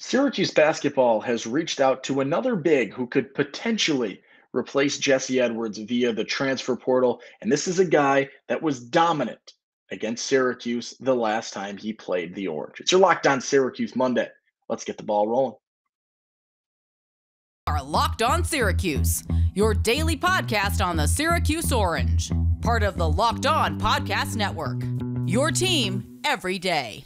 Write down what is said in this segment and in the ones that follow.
Syracuse basketball has reached out to another big who could potentially replace Jesse Edwards via the transfer portal. And this is a guy that was dominant against Syracuse the last time he played the Orange. It's your Locked On Syracuse Monday. Let's get the ball rolling. Are Locked On Syracuse, your daily podcast on the Syracuse Orange, part of the Locked On Podcast Network. Your team every day.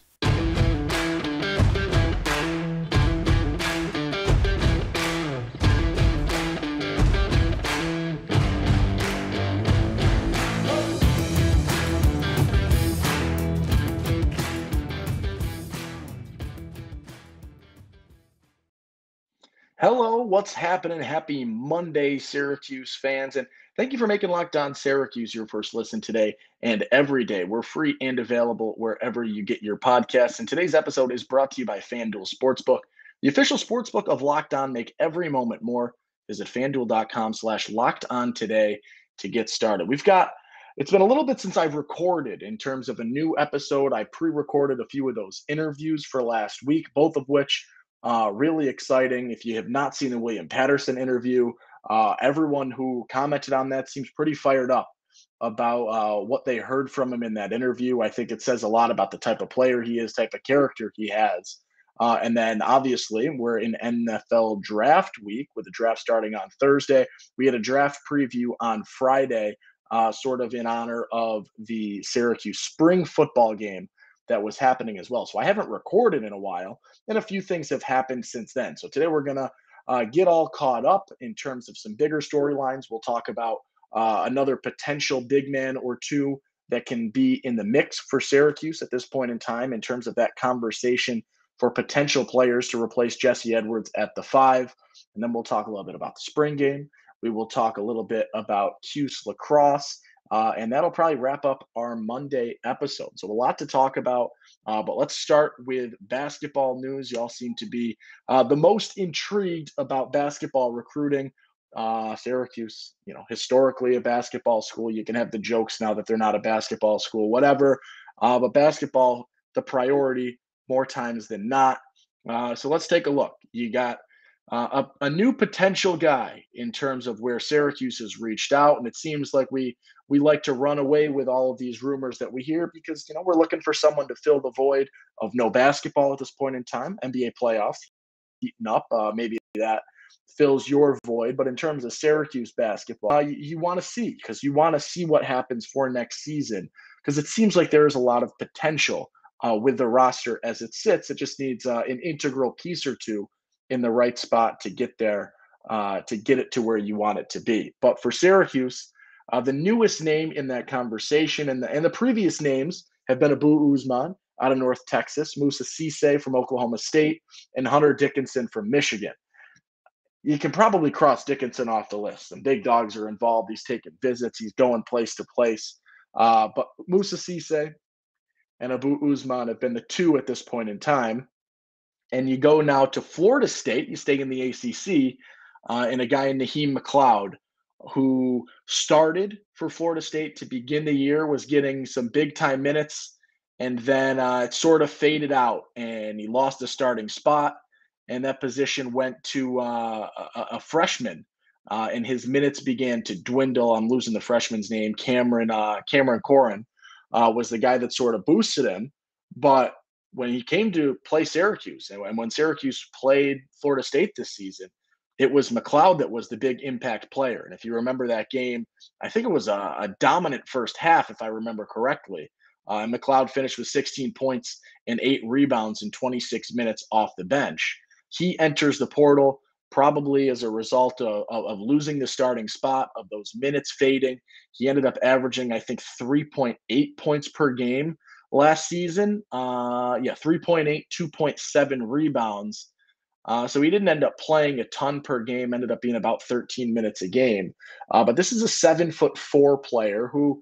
Hello, what's happening? Happy Monday, Syracuse fans. And thank you for making Locked On Syracuse your first listen today and every day. We're free and available wherever you get your podcasts. And today's episode is brought to you by FanDuel Sportsbook, the official sportsbook of Locked On. Make every moment more. Visit FanDuel.com/Locked On today to get started. It's been a little bit since I've recorded in terms of a new episode. I pre-recorded a few of those interviews for last week, both of which really exciting. If you have not seen the William Patterson interview, everyone who commented on that seems pretty fired up about what they heard from him in that interview. I think it says a lot about the type of player he is, type of character he has. And then obviously we're in NFL draft week with the draft starting on Thursday. We had a draft preview on Friday, sort of in honor of the Syracuse spring football game that was happening as well. So I haven't recorded in a while, and a few things have happened since then. So today we're going to get all caught up in terms of some bigger storylines. We'll talk about another potential big man or two that can be in the mix for Syracuse at this point in time in terms of that conversation for potential players to replace Jesse Edwards at the 5. And then we'll talk a little bit about the spring game. We will talk a little bit about Cuse Lacrosse. And that'll probably wrap up our Monday episode. So a lot to talk about, but let's start with basketball news. Y'all seem to be the most intrigued about basketball recruiting. Syracuse, historically a basketball school. You can have the jokes now that they're not a basketball school, whatever. But basketball, the priority more times than not. So let's take a look. You got a new potential guy in terms of where Syracuse has reached out, and it seems like we like to run away with all of these rumors that we hear because we're looking for someone to fill the void of no basketball at this point in time. NBA playoffs heating up, maybe that fills your void. But in terms of Syracuse basketball, you want to see because you want to see what happens for next season because it seems like there is a lot of potential with the roster as it sits. It just needs an integral piece or two in the right spot to get there, to get it to where you want it to be. But for Syracuse, the newest name in that conversation and the previous names have been Abu Usman out of North Texas, Musa Cisse from Oklahoma State, and Hunter Dickinson from Michigan. You can probably cross Dickinson off the list. Some big dogs are involved. He's taking visits. He's going place to place. But Musa Cisse and Abu Usman have been the two at this point in time. And you go now to Florida State. You stay in the ACC, and a guy in Naheem McLeod, who started for Florida State to begin the year, was getting some big-time minutes, and then it sort of faded out, and he lost a starting spot, and that position went to a freshman, and his minutes began to dwindle. I'm losing the freshman's name. Cameron Corrin was the guy that sort of boosted him, but when he came to play Syracuse and when Syracuse played Florida State this season, it was McLeod that was the big impact player. And if you remember that game, I think it was a dominant first half, if I remember correctly. And McLeod finished with 16 points and 8 rebounds in 26 minutes off the bench. He enters the portal probably as a result of losing the starting spot, of those minutes fading. He ended up averaging, I think, 3.8 points per game last season. 3.8, 2.7 rebounds. So he didn't end up playing a ton per game, ended up being about 13 minutes a game. But this is a 7'4" player who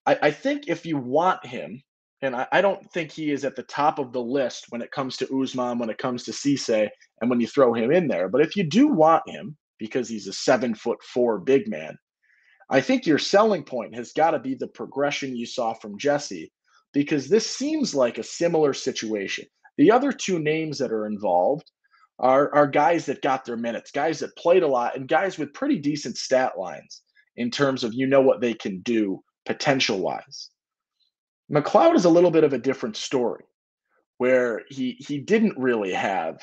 I think if you want him, and I don't think he is at the top of the list when it comes to Usman, when it comes to Cisse, and when you throw him in there. But if you do want him, because he's a 7'4" big man, I think your selling point has got to be the progression you saw from Jesse, because this seems like a similar situation. The other two names that are involved are guys that got their minutes, guys that played a lot, and guys with pretty decent stat lines in terms of what they can do potential wise. McLeod is a little bit of a different story where he didn't really have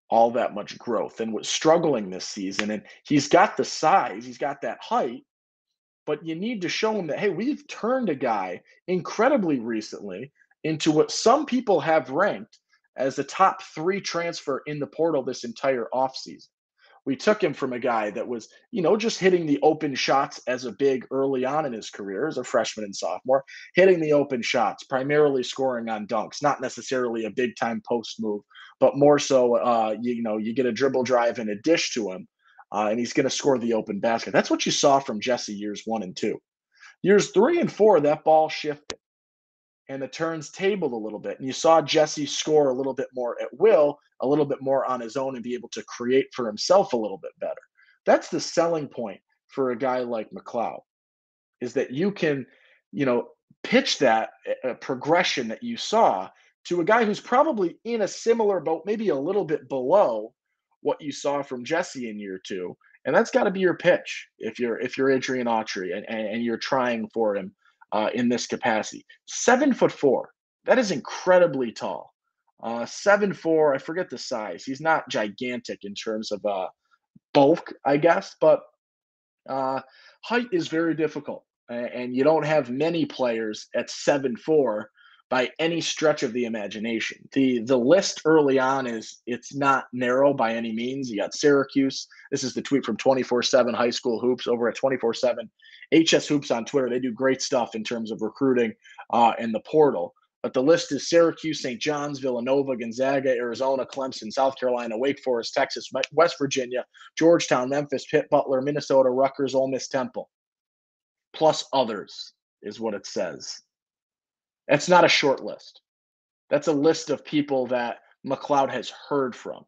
all that much growth and was struggling this season. And he's got the size, he's got that height, but you need to show him that, hey, we've turned a guy incredibly recently into what some people have ranked as the top 3 transfer in the portal this entire offseason. We took him from a guy that was, just hitting the open shots as a big early on in his career as a freshman and sophomore, hitting the open shots, primarily scoring on dunks, not necessarily a big time post move, but more so, you get a dribble drive and a dish to him, and he's going to score the open basket. That's what you saw from Jesse years 1 and 2. Years 3 and 4, that ball shifted and the turns tabled a little bit. And you saw Jesse score a little bit more at will, a little bit more on his own, and be able to create for himself a little bit better. That's the selling point for a guy like McLeod, is that you can, pitch that progression that you saw to a guy who's probably in a similar boat, maybe a little bit below what you saw from Jesse in year 2. And that's got to be your pitch if you're Adrian Autry and you're trying for him in this capacity. 7'4", that is incredibly tall. 7'4", I forget the size. He's not gigantic in terms of bulk, I guess, but height is very difficult, and you don't have many players at 7'4" by any stretch of the imagination. The list early on it's not narrow by any means. You got Syracuse. This is the tweet from 24/7 High School Hoops over at 24/7 HS Hoops on Twitter. They do great stuff in terms of recruiting in the portal. But the list is Syracuse, St. John's, Villanova, Gonzaga, Arizona, Clemson, South Carolina, Wake Forest, Texas, West Virginia, Georgetown, Memphis, Pitt, Butler, Minnesota, Rutgers, Ole Miss, Temple. Plus others is what it says. That's not a short list. That's a list of people that McLeod has heard from.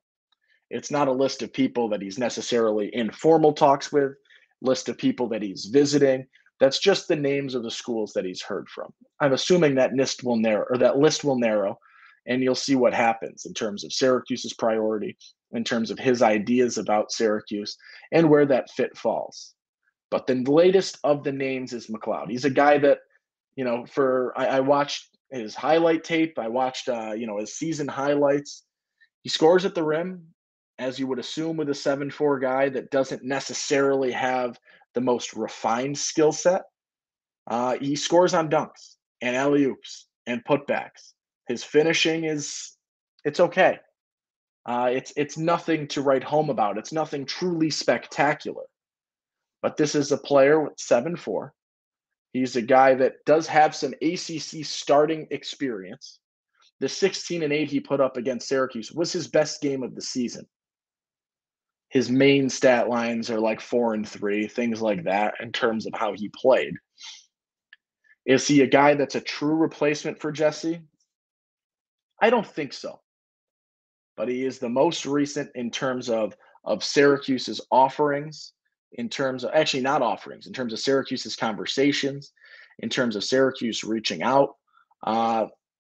It's not a list of people that he's necessarily in formal talks with, list of people that he's visiting. That's just the names of the schools that he's heard from. I'm assuming that list will narrow, and you'll see what happens in terms of Syracuse's priority, in terms of his ideas about Syracuse, and where that fit falls. But the latest of the names is McLeod. He's a guy that, I watched his highlight tape. I watched, his season highlights. He scores at the rim, as you would assume with a 7'4" guy that doesn't necessarily have the most refined skill set. He scores on dunks and alley-oops and putbacks. His finishing it's okay. It's nothing to write home about. It's nothing truly spectacular. But this is a player with 7'4". He's a guy that does have some ACC starting experience. The 16-8 he put up against Syracuse was his best game of the season. His main stat lines are like 4 and 3, things like that in terms of how he played. Is he a guy that's a true replacement for Jesse? I don't think so. But he is the most recent in terms of Syracuse's offerings, in terms of actually not offerings, in terms of Syracuse's conversations, in terms of Syracuse reaching out.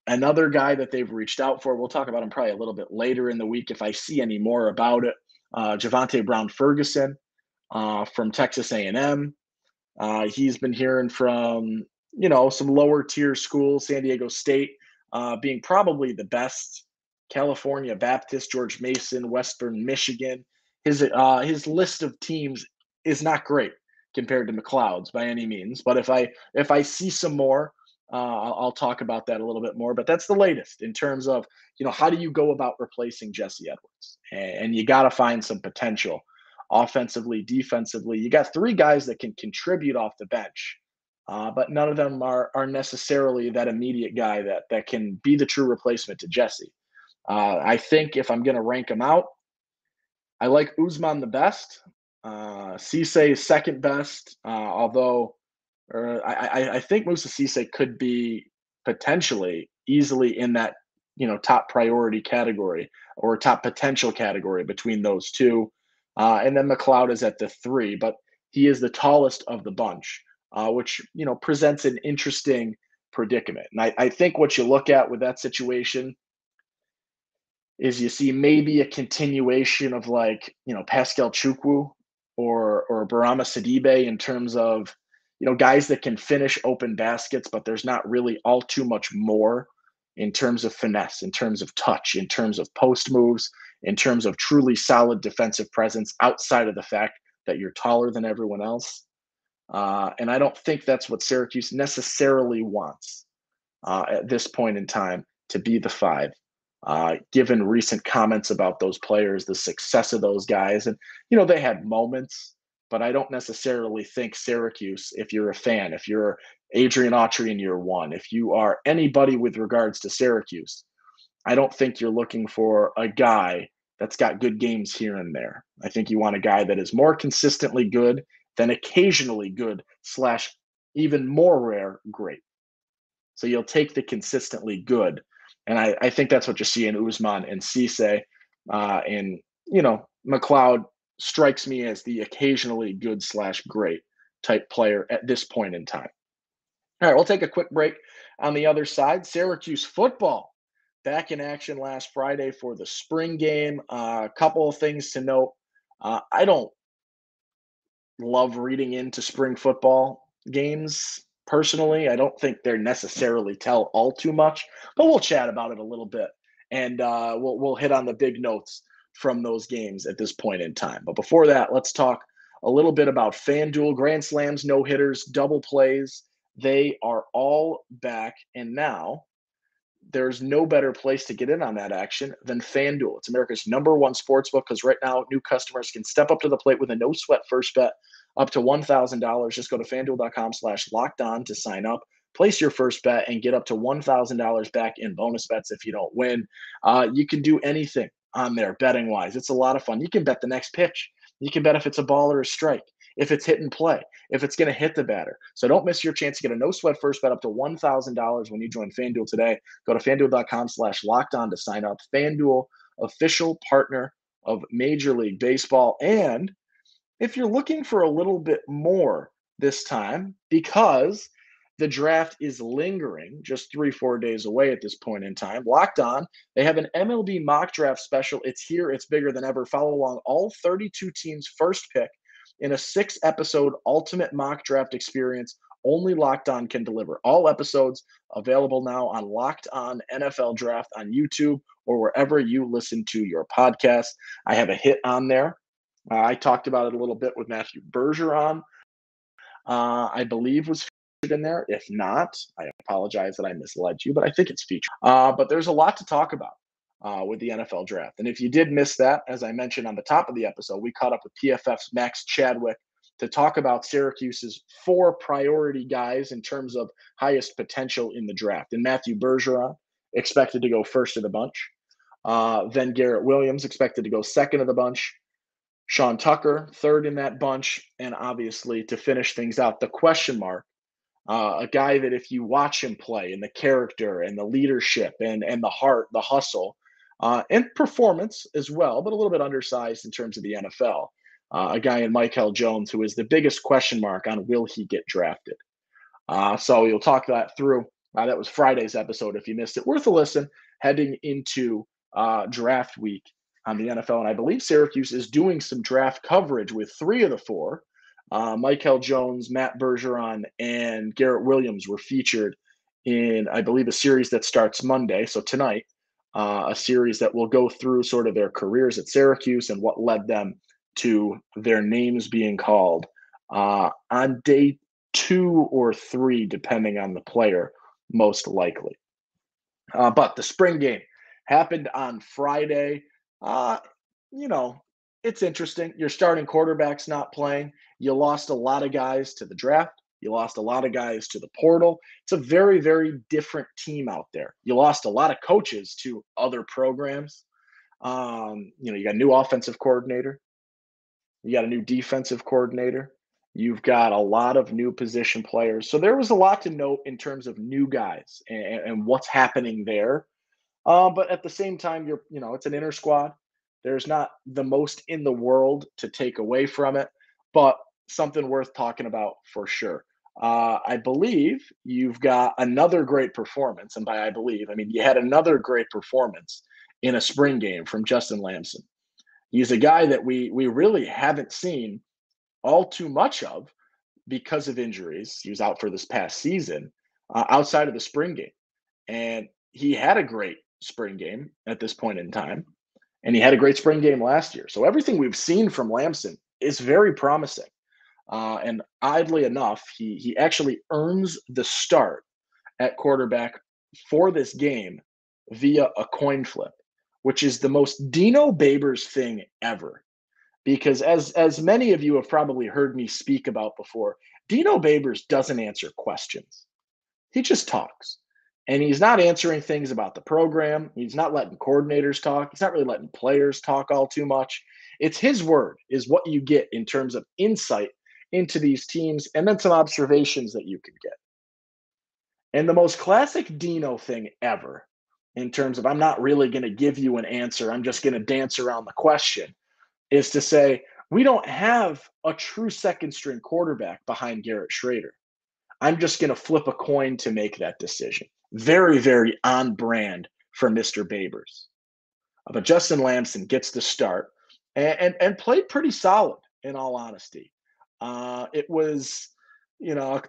Another guy that they've reached out for, we'll talk about him probably a little bit later in the week if I see any more about it. Javonte Brown-Ferguson from Texas A&M. He's been hearing from, some lower tier schools, San Diego State being probably the best, California Baptist, George Mason, Western Michigan. His list of teams is not great compared to McLeod's by any means. But if I see some more, I'll talk about that a little bit more. But that's the latest in terms of, how do you go about replacing Jesse Edwards? And you got to find some potential offensively, defensively. You got 3 guys that can contribute off the bench, but none of them are necessarily that immediate guy that can be the true replacement to Jesse. I think if I'm going to rank them out, I like Usman the best. Cisse is second best, although I think Musa Cisse could be potentially easily in that top priority category or top potential category between those two. And then McLeod is at the 3, but he is the tallest of the bunch, which presents an interesting predicament. And I think what you look at with that situation, is you see maybe a continuation of like, Pascal Chukwu or Barama Sidibe in terms of, guys that can finish open baskets, but there's not really all too much more in terms of finesse, in terms of touch, in terms of post moves, in terms of truly solid defensive presence outside of the fact that you're taller than everyone else. And I don't think that's what Syracuse necessarily wants at this point in time to be the five. Given recent comments about those players, the success of those guys, and they had moments, but I don't necessarily think Syracuse, if you're a fan, if you're Adrian Autry in year one, if you are anybody with regards to Syracuse, I don't think you're looking for a guy that's got good games here and there. I think you want a guy that is more consistently good than occasionally good slash even more rare great. So you'll take the consistently good. And I think that's what you see in Usman and Cisse. And, McLeod strikes me as the occasionally good slash great type player at this point in time. All right, we'll take a quick break. On the other side, Syracuse football back in action last Friday for the spring game. A couple of things to note. I don't love reading into spring football games personally. I don't think they're necessarily tell all too much, but we'll chat about it a little bit, and we'll hit on the big notes from those games at this point in time. But before that, let's talk a little bit about FanDuel. Grand slams, no hitters, double plays. They are all back, and now there's no better place to get in on that action than FanDuel. It's America's #1 sportsbook because right now new customers can step up to the plate with a no sweat first bet up to $1,000. Just go to FanDuel.com/lockedon to sign up. Place your first bet and get up to $1,000 back in bonus bets if you don't win. You can do anything on there betting wise. It's a lot of fun. You can bet the next pitch. You can bet if it's a ball or a strike, if it's hit and play, if it's going to hit the batter. So don't miss your chance to get a no sweat first bet up to $1,000 when you join FanDuel today. Go to FanDuel.com/lockedon to sign up. FanDuel, official partner of Major League Baseball. And if you're looking for a little bit more this time, because the draft is lingering just 3-4 days away at this point in time, Locked On, they have an MLB mock draft special. It's here. It's bigger than ever. Follow along all 32 teams' first pick in a 6-episode ultimate mock draft experience only Locked On can deliver. All episodes available now on Locked On NFL Draft on YouTube or wherever you listen to your podcast. I have a hit on there. I talked about it a little bit with Matthew Bergeron. I believe was featured in there. If not, I apologize that I misled you, but I think it's featured. But there's a lot to talk about with the NFL draft. And if you did miss that, as I mentioned on the top of the episode, we caught up with PFF's Max Chadwick to talk about Syracuse's 4 priority guys in terms of highest potential in the draft. And Matthew Bergeron expected to go first of the bunch. Then Garrett Williams expected to go second of the bunch. Sean Tucker, third in that bunch. And obviously, to finish things out, the question mark, a guy that if you watch him play and the character and the leadership and the heart, the hustle, and performance as well, but a little bit undersized in terms of the NFL. A guy in Michael Jones, who is the biggest question mark on will he get drafted. So you'll talk that through. That was Friday's episode. If you missed it, worth a listen heading into draft week on the NFL. And I believe Syracuse is doing some draft coverage with 3 of the 4. Michael Jones, Matt Bergeron, and Garrett Williams were featured in, I believe, a series that starts Monday. So tonight, a series that will go through sort of their careers at Syracuse and what led them to their names being called on day 2 or 3, depending on the player, most likely. But the spring game happened on Friday. It's interesting. Your starting quarterback's not playing. You lost a lot of guys to the draft. You lost a lot of guys to the portal. It's a very, very different team out there. You lost a lot of coaches to other programs. You got a new offensive coordinator. You got a new defensive coordinator. You've got a lot of new position players. So there was a lot to note in terms of new guys and what's happening there. But at the same time, it's an inner squad. There's not the most in the world to take away from it, but something worth talking about for sure. I believe you've got another great performance. And by I believe, I mean you had another great performance in a spring game from Justin Lamson. He's a guy that we really haven't seen all too much of because of injuries. He was out for this past season outside of the spring game. And he had a great spring game at this point in time. And he had a great spring game last year. So everything we've seen from Lamson is very promising. And oddly enough, he actually earns the start at quarterback for this game via a coin flip, which is the most Dino Babers thing ever. Because as many of you have probably heard me speak about before, Dino Babers doesn't answer questions. He just talks. And he's not answering things about the program. He's not letting coordinators talk. He's not really letting players talk all too much. It's his word is what you get in terms of insight into these teams and then some observations that you could get. And the most classic Dino thing ever, in terms of I'm not really going to give you an answer, I'm just going to dance around the question, is to say, we don't have a true second string quarterback behind Garrett Schrader. I'm just going to flip a coin to make that decision. Very, very on brand for Mr. Babers. But Justin Lamson gets the start and played pretty solid, in all honesty. It was,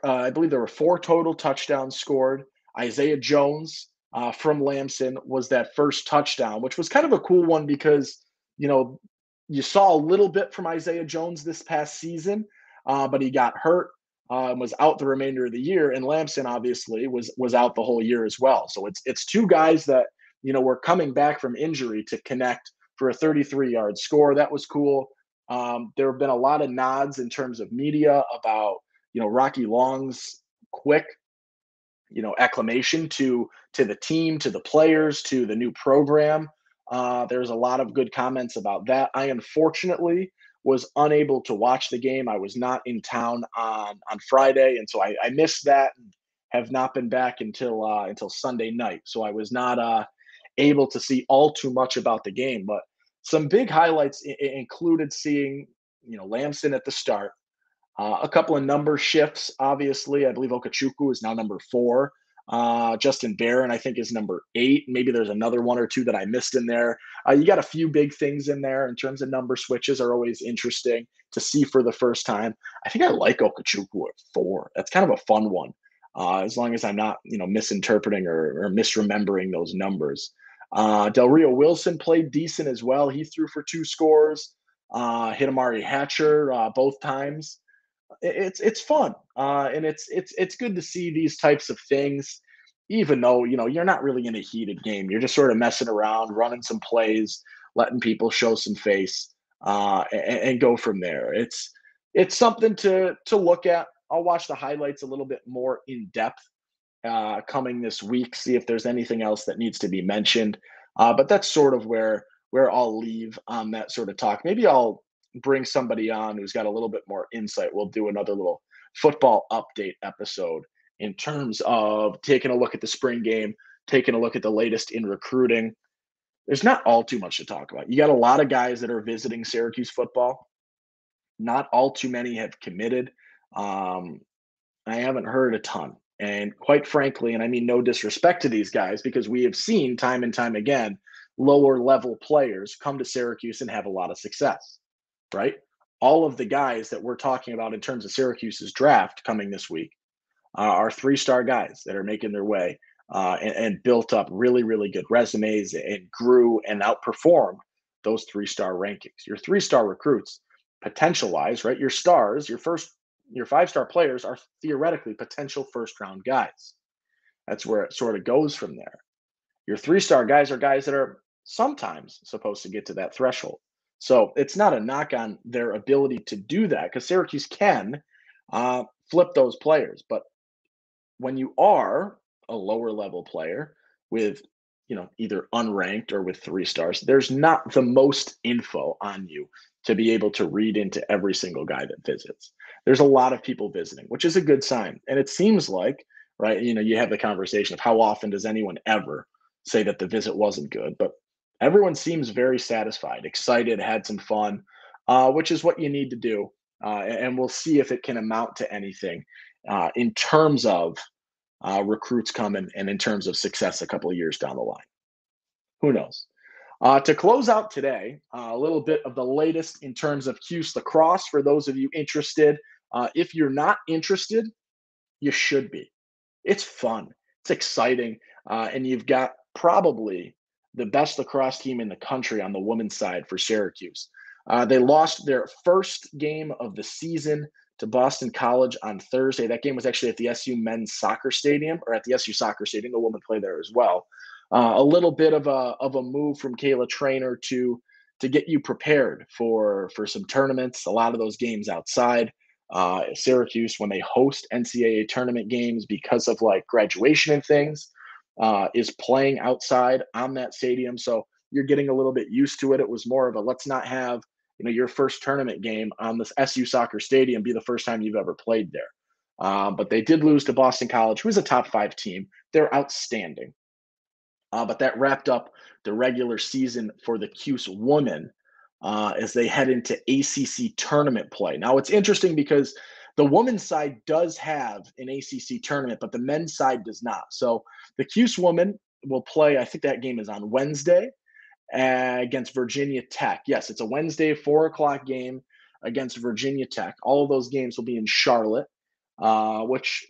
I believe there were 4 total touchdowns scored. Isaiah Jones from Lamson was that first touchdown, which was kind of a cool one because, you saw a little bit from Isaiah Jones this past season, but he got hurt and was out the remainder of the year. And Lamson obviously was out the whole year as well. So it's 2 guys that were coming back from injury to connect for a 33-yard score. That was cool. There have been a lot of nods in terms of media about Rocky Long's quick acclamation to the team, to the players, to the new program. There's a lot of good comments about that. I unfortunately was unable to watch the game. I was not in town on Friday, and so I missed that and have not been back until Sunday night. So I was not able to see all too much about the game. But some big highlights included seeing Lamson at the start, a couple of number shifts. Obviously, I believe Okechukwu is now number 4. Justin Barron, I think, is number 8. Maybe there's another 1 or 2 that I missed in there. You got a few big things in there in terms of number switches are always interesting to see for the first time. I think I like Okechukwu at 4. That's kind of a fun one, as long as I'm not, misinterpreting or misremembering those numbers. Del Rio Wilson played decent as well. He threw for 2 scores, hit Amari Hatcher both times. It's fun, and it's good to see these types of things, even though you're not really in a heated game. You're just sort of messing around, running some plays, letting people show some face, and go from there. It's something to look at. I'll watch the highlights a little bit more in depth coming this week, see if there's anything else that needs to be mentioned. But that's sort of where I'll leave on that sort of talk. Maybe I'll bring somebody on who's got a little bit more insight. We'll do another little football update episode in terms of taking a look at the spring game, taking a look at the latest in recruiting. There's not all too much to talk about. You got a lot of guys that are visiting Syracuse football. Not all too many have committed. I haven't heard a ton. And quite frankly, and I mean no disrespect to these guys, because we have seen time and time again, lower level players come to Syracuse and have a lot of success, right? All of the guys that we're talking about in terms of Syracuse's draft coming this week are 3-star guys that are making their way and built up really, really good resumes and grew and outperformed those 3-star rankings. Your 3-star recruits, potential wise, right? Your stars, your 5-star players are theoretically potential first-round guys. That's where it sort of goes from there. Your 3-star guys are guys that are sometimes supposed to get to that threshold. So it's not a knock on their ability to do that, because Syracuse can flip those players. But when you are a lower level player with, either unranked or with 3 stars, there's not the most info on you to be able to read into every single guy that visits. There's a lot of people visiting, which is a good sign. And it seems like, right, you have the conversation of how often does anyone ever say that the visit wasn't good, but everyone seems very satisfied, excited, had some fun, which is what you need to do. And we'll see if it can amount to anything in terms of recruits coming and in terms of success a couple of years down the line. Who knows? To close out today, a little bit of the latest in terms of Cuse Lacrosse for those of you interested. If you're not interested, you should be. It's fun, it's exciting, and you've got probably the best lacrosse team in the country on the women's side for Syracuse. They lost their first game of the season to Boston College on Thursday. That game was actually at the SU men's soccer stadium, or at the SU soccer stadium. The women play there as well. A little bit of a move from Kayla Trainer to get you prepared for some tournaments. A lot of those games outside. Syracuse, when they host NCAA tournament games because of like graduation and things, is playing outside on that stadium. So you're getting a little bit used to it. It was more of a let's not have your first tournament game on this SU soccer stadium be the first time you've ever played there. But they did lose to Boston College, who is a top 5 team. They're outstanding. But that wrapped up the regular season for the Cuse women as they head into ACC tournament play. Now, it's interesting because the women's side does have an ACC tournament, but the men's side does not. So the Cuse women will play, I think that game is on Wednesday against Virginia Tech. Yes, it's a Wednesday 4 o'clock game against Virginia Tech. All of those games will be in Charlotte, which,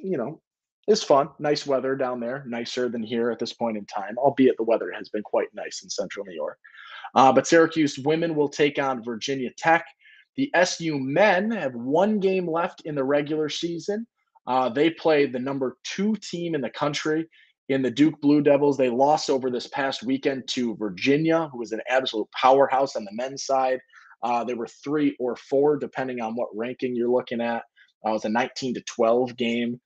is fun. Nice weather down there, nicer than here at this point in time, albeit the weather has been quite nice in central New York. But Syracuse women will take on Virginia Tech. The SU men have 1 game left in the regular season. They play the number 2 team in the country in the Duke Blue Devils. They lost over this past weekend to Virginia, who is an absolute powerhouse on the men's side. They were 3 or 4, depending on what ranking you're looking at. It was a 19-12 game,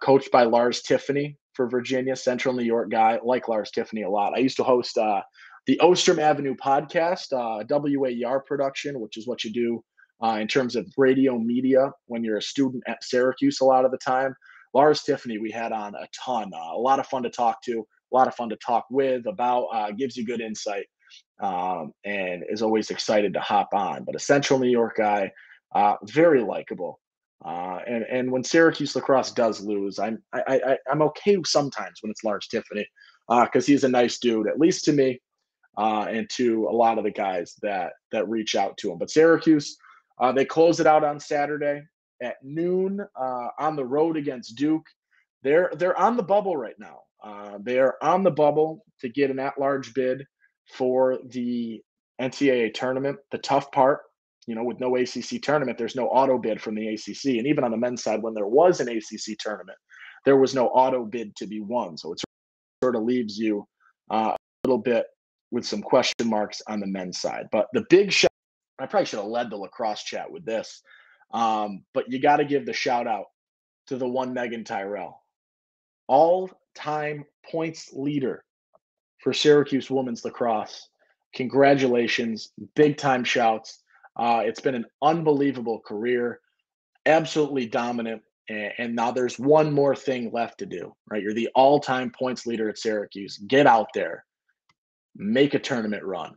coached by Lars Tiffany for Virginia, Central New York guy. I like Lars Tiffany a lot. I used to host the Ostrom Avenue podcast, WAER production, which is what you do in terms of radio media when you're a student at Syracuse a lot of the time. Lars Tiffany, we had on a ton. A lot of fun to talk to, a lot of fun to talk with about, gives you good insight, and is always excited to hop on. But a Central New York guy, very likable. And when Syracuse lacrosse does lose, I'm okay sometimes when it's Lars Tiffany because he's a nice dude, at least to me, and to a lot of the guys that reach out to him. But Syracuse, they close it out on Saturday at noon on the road against Duke. They're on the bubble right now. They're on the bubble to get an at-large bid for the NCAA tournament. The tough part, with no ACC tournament, there's no auto bid from the ACC. And even on the men's side, when there was an ACC tournament, there was no auto bid to be won. So it sort of leaves you a little bit with some question marks on the men's side. But the big shout, I probably should have led the lacrosse chat with this, but you got to give the shout out to the one Megan Tyrell, all-time points leader for Syracuse women's lacrosse. Congratulations, big time shouts. It's been an unbelievable career, absolutely dominant. And now there's one more thing left to do, right? You're the all-time points leader at Syracuse. Get out there, make a tournament run,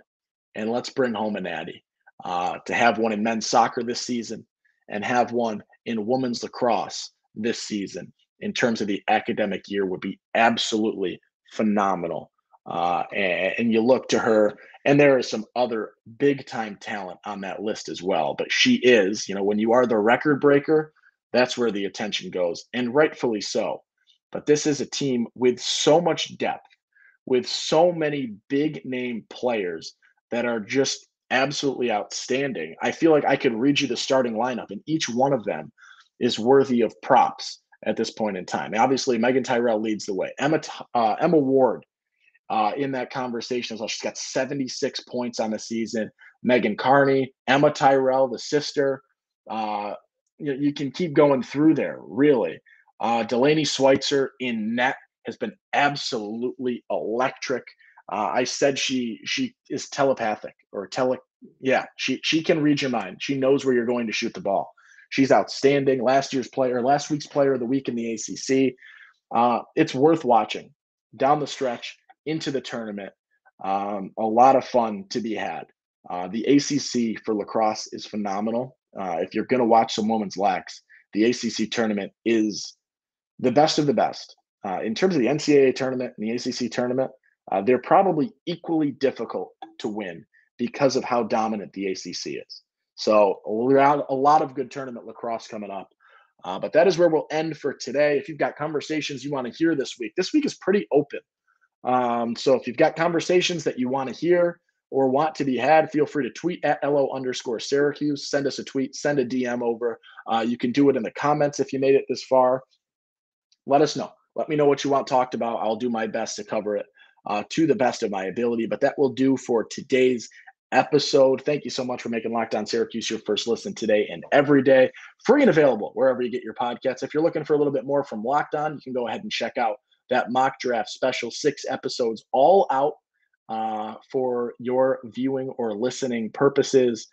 and let's bring home a natty. To have one in men's soccer this season and have one in women's lacrosse this season in terms of the academic year would be absolutely phenomenal. And you look to her, and there is some other big time talent on that list as well. But she is, when you are the record breaker, that's where the attention goes, and rightfully so. But this is a team with so much depth, with so many big name players that are just absolutely outstanding. I feel like I could read you the starting lineup, and each one of them is worthy of props at this point in time. Obviously, Megan Tyrell leads the way. Emma Ward in that conversation as well. She's got 76 points on the season. Megan Carney, Emma Tyrell, the sister. You can keep going through there, really. Delaney Schweitzer in net has been absolutely electric. I said she is telepathic or she can read your mind. She knows where you're going to shoot the ball. She's outstanding. Last week's player of the week in the ACC. It's worth watching down the stretch into the tournament. A lot of fun to be had. The ACC for lacrosse is phenomenal. If you're going to watch some women's lax, the ACC tournament is the best of the best. In terms of the NCAA tournament and the ACC tournament, they're probably equally difficult to win because of how dominant the ACC is. So a lot of good tournament lacrosse coming up. But that is where we'll end for today. If you've got conversations you want to hear this week is pretty open. So if you've got conversations that you want to hear or want to be had, feel free to tweet at LO_Syracuse. Send us a tweet, send a DM over. You can do it in the comments if you made it this far. Let us know. Let me know what you want talked about. I'll do my best to cover it to the best of my ability. But that will do for today's episode. Thank you so much for making Locked On Syracuse your first listen today and every day. Free and available wherever you get your podcasts. If you're looking for a little bit more from Locked On, you can go ahead and check out that mock draft special, 6 episodes, all out for your viewing or listening purposes.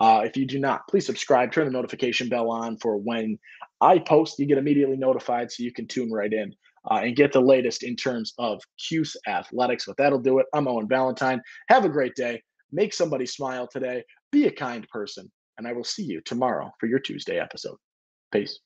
If you do not, please subscribe, turn the notification bell on for when I post. You get immediately notified so you can tune right in and get the latest in terms of Cuse Athletics. But that'll do it. I'm Owen Valentine. Have a great day. Make somebody smile today. Be a kind person. And I will see you tomorrow for your Tuesday episode. Peace.